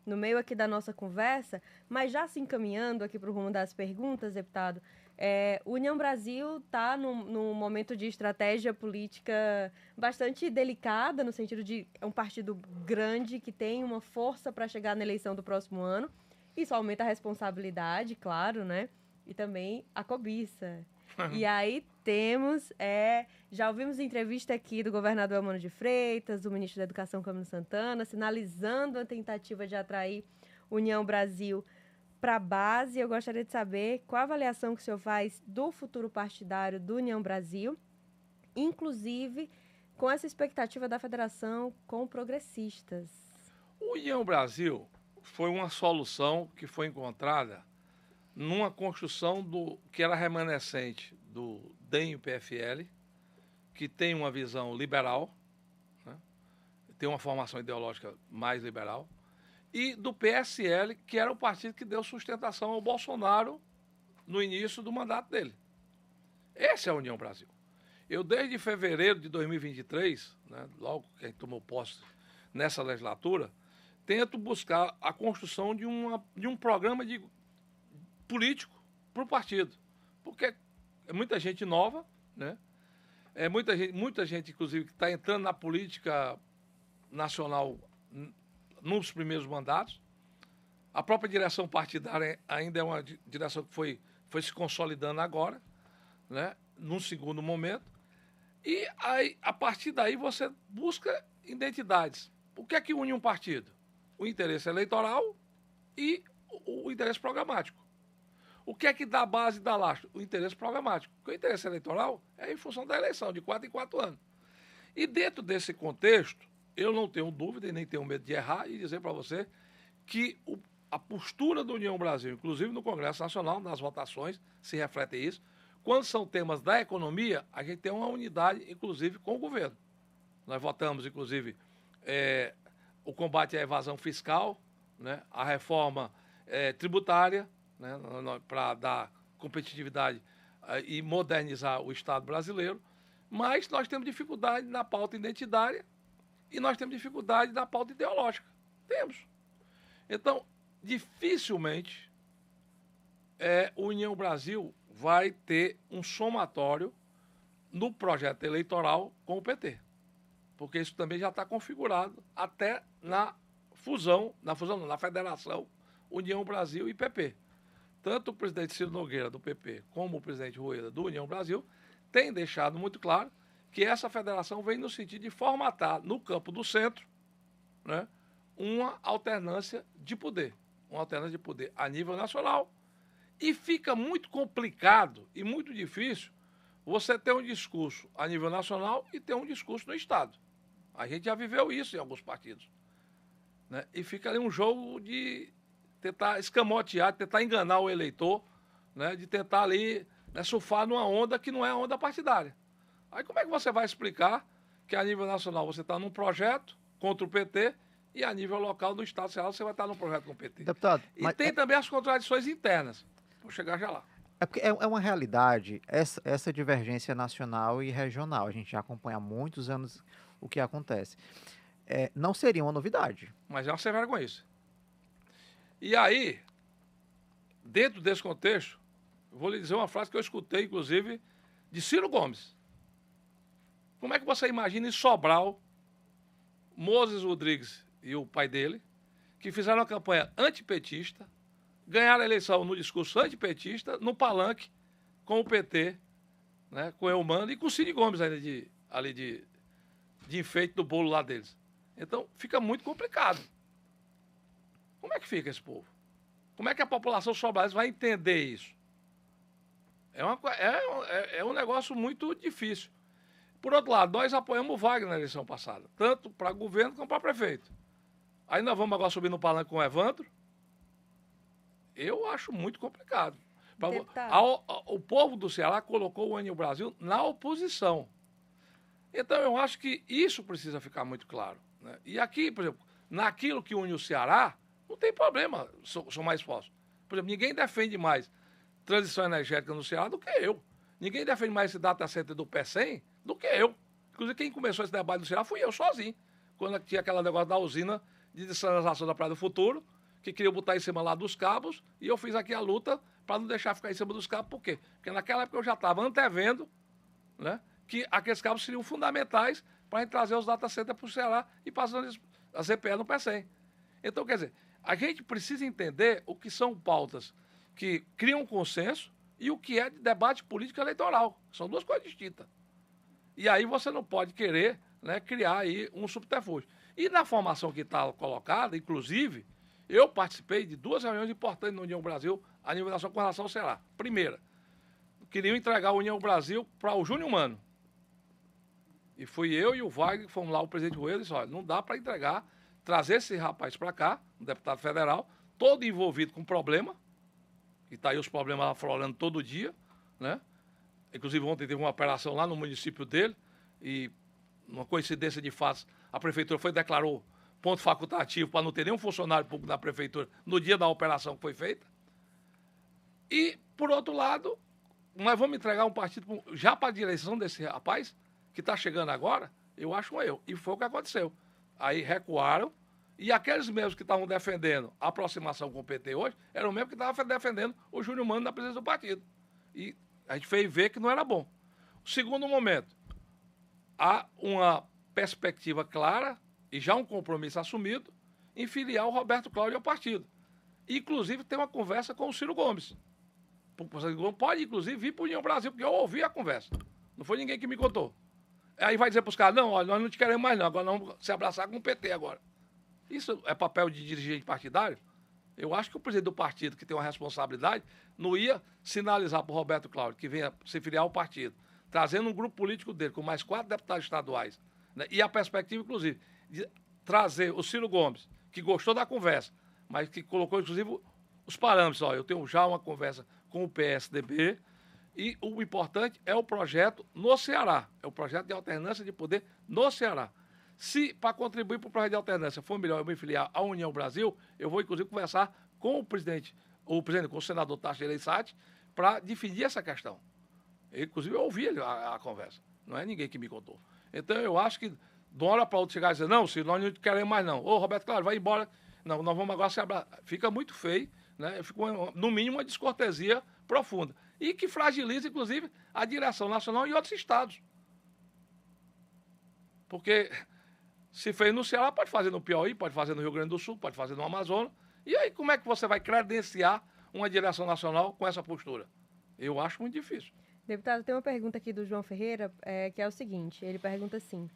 no meio aqui da nossa conversa, mas já se encaminhando aqui para o rumo das perguntas, deputado, União Brasil está num momento de estratégia política bastante delicada, no sentido de é um partido grande que tem uma força para chegar na eleição do próximo ano. Isso aumenta a responsabilidade, claro, né? E também a cobiça. E aí temos, já ouvimos entrevista aqui do governador Elmano de Freitas, do ministro da Educação Camilo Santana, sinalizando a tentativa de atrair União Brasil para a base. Eu gostaria de saber qual a avaliação que o senhor faz do futuro partidário do União Brasil, inclusive com essa expectativa da federação com progressistas. O União Brasil foi uma solução que foi encontrada numa construção do que era remanescente do DEM-PFL, que tem uma visão liberal, né? Tem uma formação ideológica mais liberal, e do PSL, que era o partido que deu sustentação ao Bolsonaro no início do mandato dele. Essa é a União Brasil. Eu, desde fevereiro de 2023, né, logo que a gente tomou posse nessa legislatura, tento buscar a construção de um programa político para o partido. Porque é muita gente nova, né? Muita gente, inclusive, que está entrando na política nacional nos primeiros mandatos. A própria direção partidária ainda é uma direção que foi se consolidando agora, né? Num segundo momento. E aí, a partir daí você busca identidades. O que é que une um partido? O interesse eleitoral e o interesse programático. O que é que dá base da lastro? O interesse programático. Porque o interesse eleitoral é em função da eleição, de 4 em 4 anos. E dentro desse contexto, eu não tenho dúvida e nem tenho medo de errar e dizer para você que a postura da União Brasil, inclusive no Congresso Nacional, nas votações, se reflete isso. Quando são temas da economia, a gente tem uma unidade, inclusive, com o governo. Nós votamos, inclusive, o combate à evasão fiscal, né, a reforma tributária, né, para dar competitividade e modernizar o Estado brasileiro, mas nós temos dificuldade na pauta identitária e nós temos dificuldade na pauta ideológica. Temos. Então, dificilmente o União Brasil vai ter um somatório no projeto eleitoral com o PT. Porque isso também já está configurado até na federação União Brasil e PP. Tanto o presidente Ciro Nogueira, do PP, como o presidente Rueda, do União Brasil, têm deixado muito claro que essa federação vem no sentido de formatar, no campo do centro, né, uma alternância de poder. Uma alternância de poder a nível nacional. E fica muito complicado e muito difícil você ter um discurso a nível nacional e ter um discurso no Estado. A gente já viveu isso em alguns partidos. Né? E fica ali um jogo de tentar escamotear, de tentar enganar o eleitor, né? De tentar ali, né, surfar numa onda que não é a onda partidária. Aí como é que você vai explicar que a nível nacional você está num projeto contra o PT e a nível local do Estado Ceará você vai estar num projeto com o PT? Deputado, e tem também as contradições internas. Vou chegar já lá. É porque é uma realidade essa divergência nacional e regional. A gente já acompanha há muitos anos o que acontece. Não seria uma novidade. Mas é uma sem vergonha isso. E aí, dentro desse contexto, eu vou lhe dizer uma frase que eu escutei, inclusive, de Ciro Gomes. Como é que você imagina em Sobral, Moses Rodrigues e o pai dele, que fizeram uma campanha antipetista, ganharam a eleição no discurso antipetista, no palanque, com o PT, né, com o Elmano e com o Ciro Gomes ainda de enfeite do bolo lá deles. Então, fica muito complicado. Como é que fica esse povo? Como é que a população sobralense vai entender isso? É um negócio muito difícil. Por outro lado, nós apoiamos o Wagner na eleição passada, tanto para governo como para prefeito. Aí nós vamos agora subir no palanque com o Evandro. Eu acho muito complicado. O povo do Ceará colocou o União Brasil na oposição. Então, eu acho que isso precisa ficar muito claro. Né? E aqui, por exemplo, naquilo que une o Ceará, não tem problema, sou mais forte. Por exemplo, ninguém defende mais transição energética no Ceará do que eu. Ninguém defende mais esse data center do PECEM do que eu. Inclusive, quem começou esse debate no Ceará fui eu sozinho, quando tinha aquele negócio da usina de desalinização da Praia do Futuro, que queriam botar em cima lá dos cabos, e eu fiz aqui a luta para não deixar ficar em cima dos cabos. Por quê? Porque naquela época eu já estava antevendo, né, que aqueles cabos seriam fundamentais para a gente trazer os data centers para o Ceará e passando a CPE no PECEM. Então, quer dizer, a gente precisa entender o que são pautas que criam consenso e o que é de debate político eleitoral. São duas coisas distintas. E aí você não pode querer, né, criar aí um subterfúgio. E na formação que está colocada, inclusive, eu participei de duas reuniões importantes na União Brasil a nível nacional com relação ao Ceará. Primeira, queriam entregar a União Brasil para o Júnior Mano. E fui eu e o Wagner, que fomos lá, o presidente Rueda, e disse, olha, não dá para entregar, trazer esse rapaz para cá, um deputado federal, todo envolvido com problema, e está aí os problemas lá aflorando todo dia, né? Inclusive ontem teve uma operação lá no município dele, e uma coincidência de fatos, a prefeitura declarou ponto facultativo para não ter nenhum funcionário público da prefeitura no dia da operação que foi feita. E, por outro lado, nós vamos entregar um partido já para a direção desse rapaz, que está chegando agora, eu acho um erro. E foi o que aconteceu. Aí recuaram, e aqueles mesmos que estavam defendendo a aproximação com o PT hoje, eram os mesmos que estavam defendendo o Júnior Mano na presidência do partido. E a gente fez ver que não era bom. Segundo momento, há uma perspectiva clara e já um compromisso assumido em filiar o Roberto Cláudio ao partido. Inclusive, tem uma conversa com o Ciro Gomes. O Ciro Gomes pode, inclusive, vir para o União Brasil, porque eu ouvi a conversa. Não foi ninguém que me contou. Aí vai dizer para os caras, não, olha, nós não te queremos mais não, agora nós vamos se abraçar com o PT agora. Isso é papel de dirigente partidário? Eu acho que o presidente do partido, que tem uma responsabilidade, não ia sinalizar para o Roberto Cláudio, que venha se filiar ao partido, trazendo um grupo político dele, com mais 4 deputados estaduais, né, e a perspectiva, inclusive, de trazer o Ciro Gomes, que gostou da conversa, mas que colocou, inclusive, os parâmetros. Ó, eu tenho já uma conversa com o PSDB, e o importante é o projeto no Ceará, é o projeto de alternância de poder no Ceará. Se, para contribuir para o projeto de alternância, for melhor eu me filiar à União Brasil, eu vou, inclusive, conversar com com o senador Tasso Gereissati, para definir essa questão. Inclusive, eu ouvi a conversa. Não é ninguém que me contou. Então, eu acho que, de uma hora para outra, chegar e dizer, não, se nós não queremos mais, não. Ô, Roberto, claro, vai embora. Não, nós vamos agora se abraçar. Fica muito feio, né? Fica, no mínimo, uma descortesia profunda. E que fragiliza, inclusive, a direção nacional em outros estados. Porque se fez no Ceará, pode fazer no Piauí, pode fazer no Rio Grande do Sul, pode fazer no Amazonas. E aí, como é que você vai credenciar uma direção nacional com essa postura? Eu acho muito difícil. Deputado, tem uma pergunta aqui do João Ferreira, que é o seguinte, ele pergunta assim,